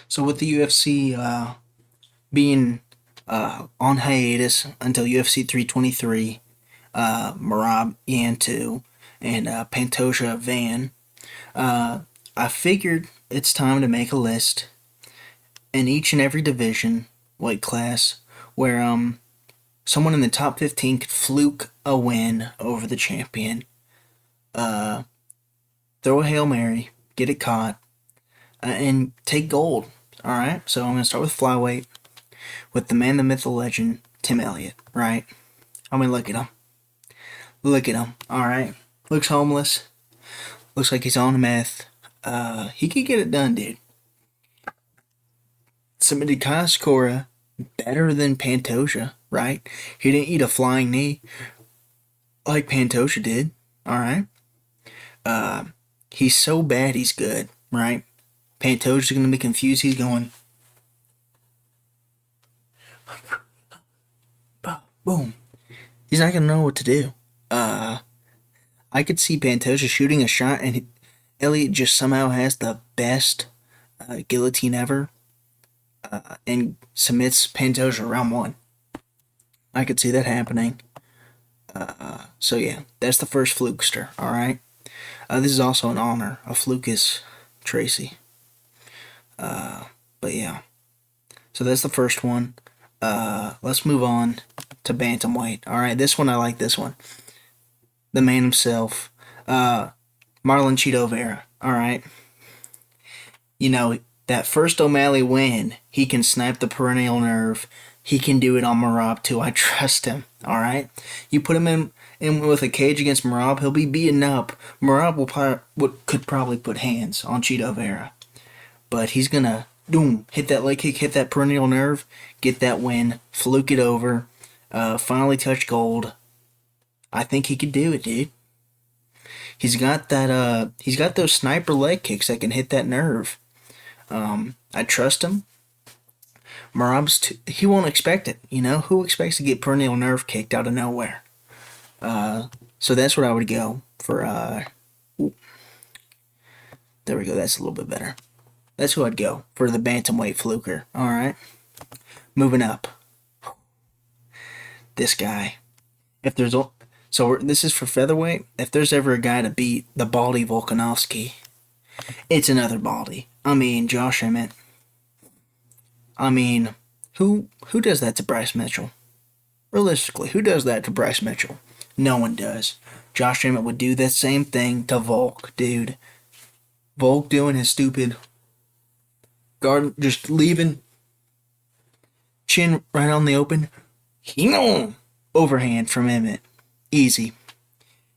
So with the UFC being on hiatus until UFC 323, Marab Yantu and Pantoja Van, uh, I figured it's time to make a list in each and every division, weight class, where someone in the top 15 could fluke a win over the champion. Uh, Throw a Hail Mary, get it caught, and take gold. All right, so I'm gonna start with flyweight with the man, the myth, the legend, Tim Elliott. Right? I mean, look at him. Look at him. All right, looks homeless. Looks like he's on meth. He could get it done, dude. Submitted Kaskora better than Pantoja, right? He didn't eat a flying knee like Pantoja did. All right. Uh, he's so bad he's good, right? Pantoja's gonna be confused. He's going boom. He's not gonna know what to do. Uh, I could see Pantoja shooting a shot, and Elliott just somehow has the best guillotine ever, and submits Pantoja round one. I could see that happening. So yeah, that's the first flukester. All right. This is also an honor. A fluke is Tracy. But yeah, so that's the first one. Let's move on to bantamweight. All right, this one I like. This one, the man himself, Marlon Cheeto Vera. All right, you know that first O'Malley win, he can snipe the perennial nerve. He can do it on Marab too. I trust him. All right, you put him in with a cage against Marab, he'll be beaten up. Marab could probably put hands on Cheeto Vera, but he's gonna boom hit that leg kick, hit that perennial nerve, get that win, fluke it over, finally touch gold. I think he could do it, dude. He's got that. He's got those sniper leg kicks that can hit that nerve. I trust him. He won't expect it. You know who expects to get perennial nerve kicked out of nowhere? So that's what I would go for. There we go. That's a little bit better. That's who I'd go for the bantamweight fluker. All right, moving up. This guy. If there's so this is for featherweight. If there's ever a guy to beat the Baldy Volkanovski, it's another Baldy. I mean, Josh Emmett. I mean, who does that to Bryce Mitchell? Realistically, who does that to Bryce Mitchell? No one does. Josh Emmett would do that same thing to Volk, dude. Volk doing his stupid guard, just leaving chin right on the open. Overhand from Emmett. Easy.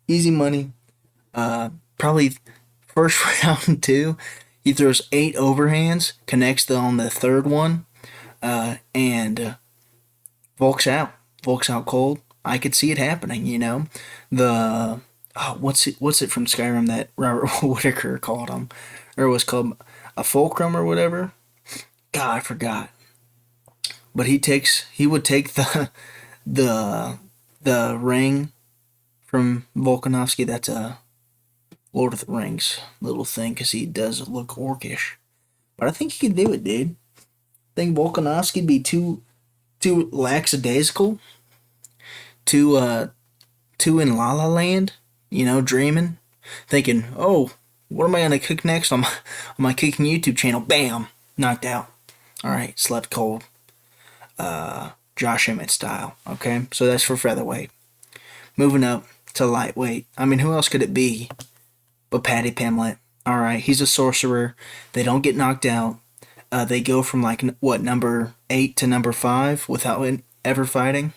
Easy money. Probably first round too. He throws 8 overhands, connects on the third one, and Volk's out. Volk's out cold. I could see it happening. You know, the what's it from Skyrim that Robert Whitaker called him, or it was called a fulcrum or whatever. God, I forgot. But he would take the the ring from Volkanovski. That's a Lord of the Rings little thing because he does look orcish. But I think he can do it, dude. I think Volkanovski'd be too lackadaisical, too in La La Land, you know, dreaming, thinking, oh, what am I gonna cook next on my cooking YouTube channel? Bam, knocked out. All right, slept cold. Josh Emmett style. Okay, so that's for featherweight. Moving up to lightweight. I mean, who else could it be but Paddy Pimblett? All right, he's a sorcerer. They don't get knocked out. They go from like what number 8 to number 5 without ever fighting.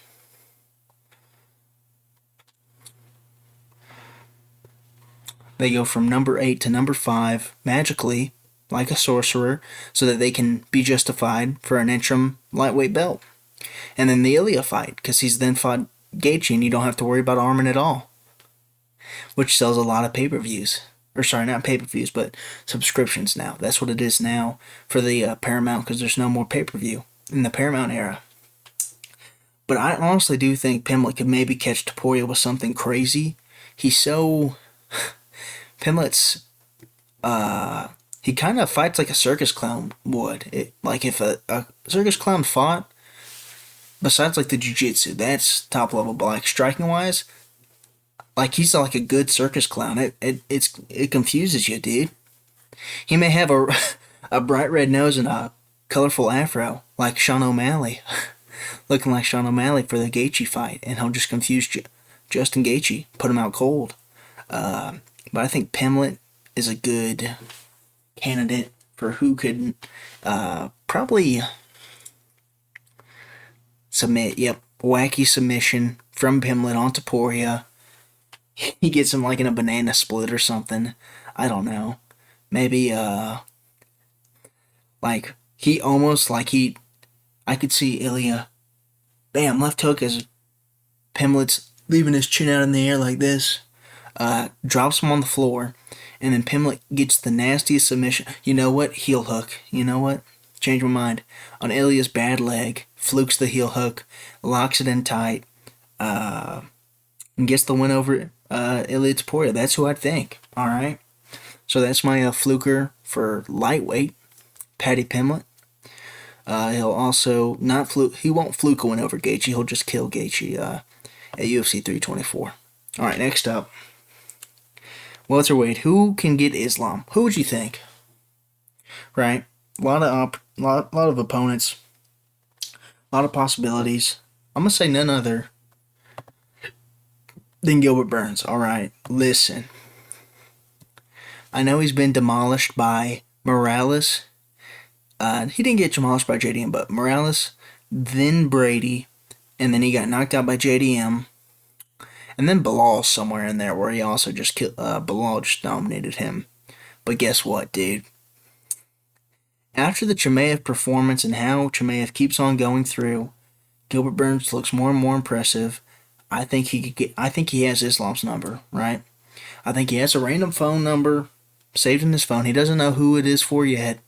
They go from number 8 to number 5 magically, like a sorcerer, so that they can be justified for an interim lightweight belt. And then the Ilya fight, because he's then fought Gaethje, and you don't have to worry about Armin at all, which sells a lot of pay-per-views. Or sorry, not pay-per-views, but subscriptions now. That's what it is now for the Paramount, because there's no more pay-per-view in the Paramount era. But I honestly do think Pimblett could maybe catch Topuria with something crazy. He's so... Pimblett's he kind of fights like a circus clown would. Like if a circus clown fought, besides like the jiu-jitsu, that's top level. But like striking wise, like he's like a good circus clown. It confuses you, dude. He may have a a bright red nose and a colorful afro, like Sean O'Malley, looking like Sean O'Malley for the Gaethje fight, and he'll just confuse Justin Gaethje, put him out cold. But I think Pimlet is a good candidate for who could probably submit. Yep, wacky submission from Pimlet onto Poria. He gets him like in a banana split or something. I don't know. Maybe like he almost like he. I could see Ilya. Bam, left hook as Pimlet's leaving his chin out in the air like this. Drops him on the floor, and then Pimlet gets the nastiest submission. You know what? Heel hook. You know what? Change my mind. On Ilya's bad leg, flukes the heel hook, locks it in tight, and gets the win over Ilya Topuria. That's who I think. All right. So that's my fluker for lightweight, Paddy Pimlet. He'll also not fluke. He won't fluke a win over Gaethje. He'll just kill Gaethje at UFC 324. All right. Next up. Welterweight, who can get Islam? Who would you think? Right, a lot of opponents, a lot of possibilities. I'm gonna say none other than Gilbert Burns. All right, listen. I know he's been demolished by Morales. He didn't get demolished by JDM, but Morales, then Brady, and then he got knocked out by JDM. And then Bilal somewhere in there where he also just killed, Bilal just dominated him. But guess what, dude? After the Chimaev performance and how Chimaev keeps on going through, Gilbert Burns looks more and more impressive. I think he has Islam's number, right? I think he has a random phone number saved in his phone. He doesn't know who it is for yet.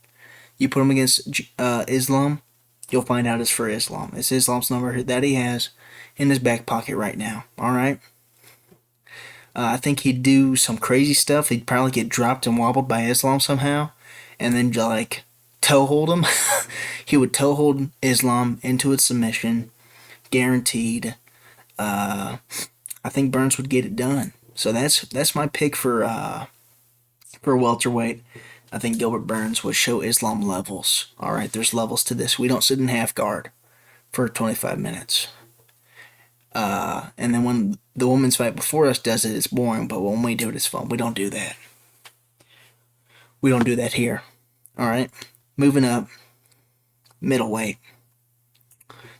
You put him against Islam, you'll find out it's for Islam. It's Islam's number that he has in his back pocket right now. All right. I think he'd do some crazy stuff. He'd probably get dropped and wobbled by Islam somehow, and then like toe hold him. He would toe hold Islam into its submission, guaranteed. I think Burns would get it done. So that's my pick for welterweight. I think Gilbert Burns would show Islam levels. All right, there's levels to this. We don't sit in half guard for 25 minutes. And then when the women's fight before us does it, it's boring. But when we do it, it's fun. We don't do that. We don't do that here. All right. Moving up. Middleweight.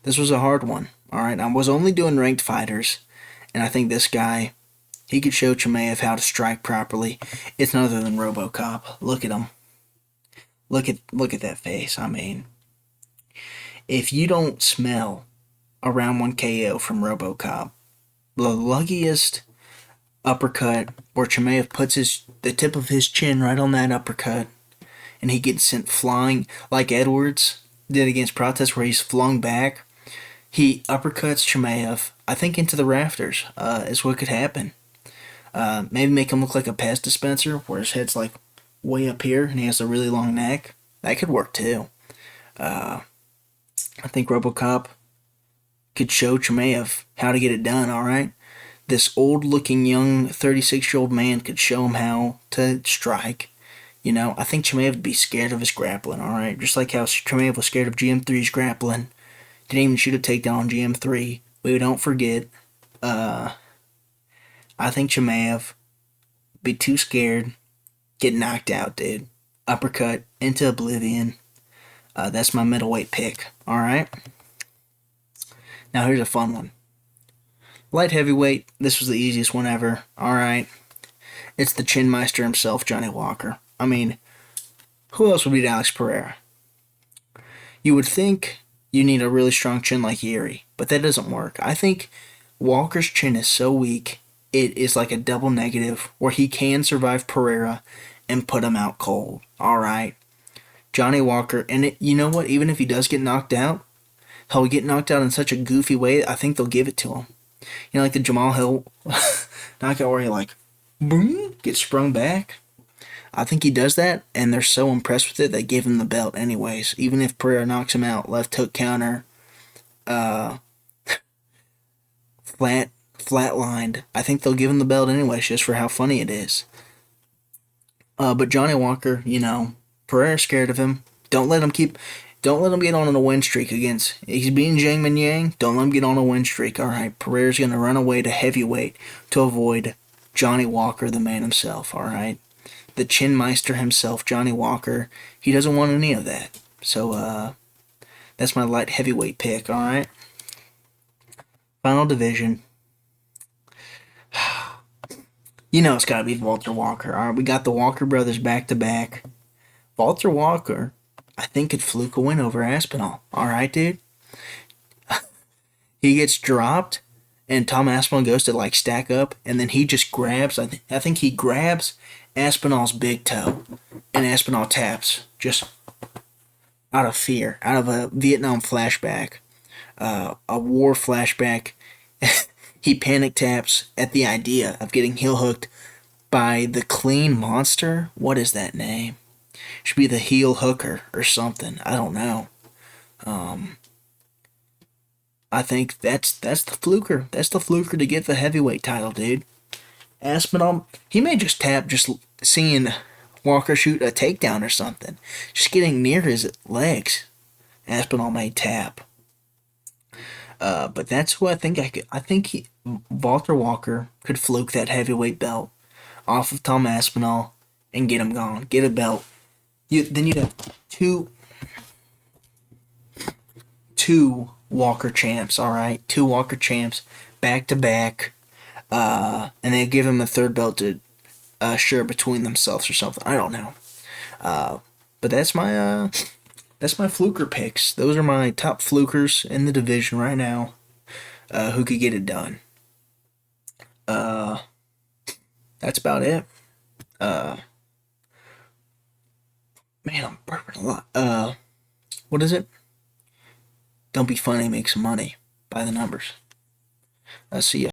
This was a hard one. All right. I was only doing ranked fighters. And I think this guy, he could show Chimaev how to strike properly. It's none other than RoboCop. Look at him. Look at that face. I mean, if you don't smell a round 1 KO from RoboCop, the luckiest uppercut where Chimaev puts the tip of his chin right on that uppercut and he gets sent flying like Edwards did against Protest where he's flung back. He uppercuts Chimaev, I think, into the rafters is what could happen. Maybe make him look like a pass dispenser where his head's like way up here and he has a really long neck. That could work too. I think RoboCop could show Chimaev how to get it done, all right? This old-looking, young 36-year-old man could show him how to strike. You know, I think Chimaev would be scared of his grappling, all right? Just like how Chimaev was scared of GM3's grappling. Didn't even shoot a takedown on GM3. We don't forget. I think Chimaev be too scared, get knocked out, dude. Uppercut into oblivion. That's my middleweight pick, all right? Now here's a fun one. Light heavyweight, this was the easiest one ever. Alright. It's the Chinmeister himself, Johnny Walker. I mean, who else would beat Alex Pereira? You would think you need a really strong chin like Yuri, but that doesn't work. I think Walker's chin is so weak, it is like a double negative where he can survive Pereira and put him out cold. Alright. Johnny Walker, and you know what? Even if he does get knocked out, he'll get knocked out in such a goofy way, I think they'll give it to him. You know, like the Jamal Hill knockout where he, like, boom, gets sprung back. I think he does that, and they're so impressed with it they give him the belt anyways. Even if Pereira knocks him out, left hook counter, uh, flatlined, I think they'll give him the belt anyways just for how funny it is. But Johnny Walker, Pereira's scared of him. Don't let him get on a win streak against. He's beating Zhang Min Yang. Don't let him get on a win streak. All right, Pereira's gonna run away to heavyweight to avoid Johnny Walker, the man himself. All right, the Chin Meister himself, Johnny Walker. He doesn't want any of that. So that's my light heavyweight pick. All right, final division. It's got to be Walter Walker. All right, we got the Walker brothers back to back. Walter Walker, I think, could fluke a win over Aspinall. All right, dude. He gets dropped, and Tom Aspinall goes to stack up, and then he just grabs. I think he grabs Aspinall's big toe, and Aspinall taps just out of fear, out of a Vietnam flashback, a war flashback. He panic taps at the idea of getting heel hooked by the Clean Monster. What is that name? Should be the heel hooker or something. I don't know. I think that's the fluker. That's the fluker to get the heavyweight title, dude. Aspinall, he may just tap just seeing Walker shoot a takedown or something. Just getting near his legs. Aspinall may tap. But that's who I think I think Walter Walker could fluke that heavyweight belt off of Tom Aspinall and get him gone. Get a belt. Then you'd have two Walker champs, all right? Two Walker champs back to back. And they give him a third belt to share between themselves or something. I don't know. But that's my fluker picks. Those are my top flukers in the division right now. Who could get it done? That's about it. Man, I'm burping a lot. What is it? Don't be funny, make some money. Buy the numbers. See ya.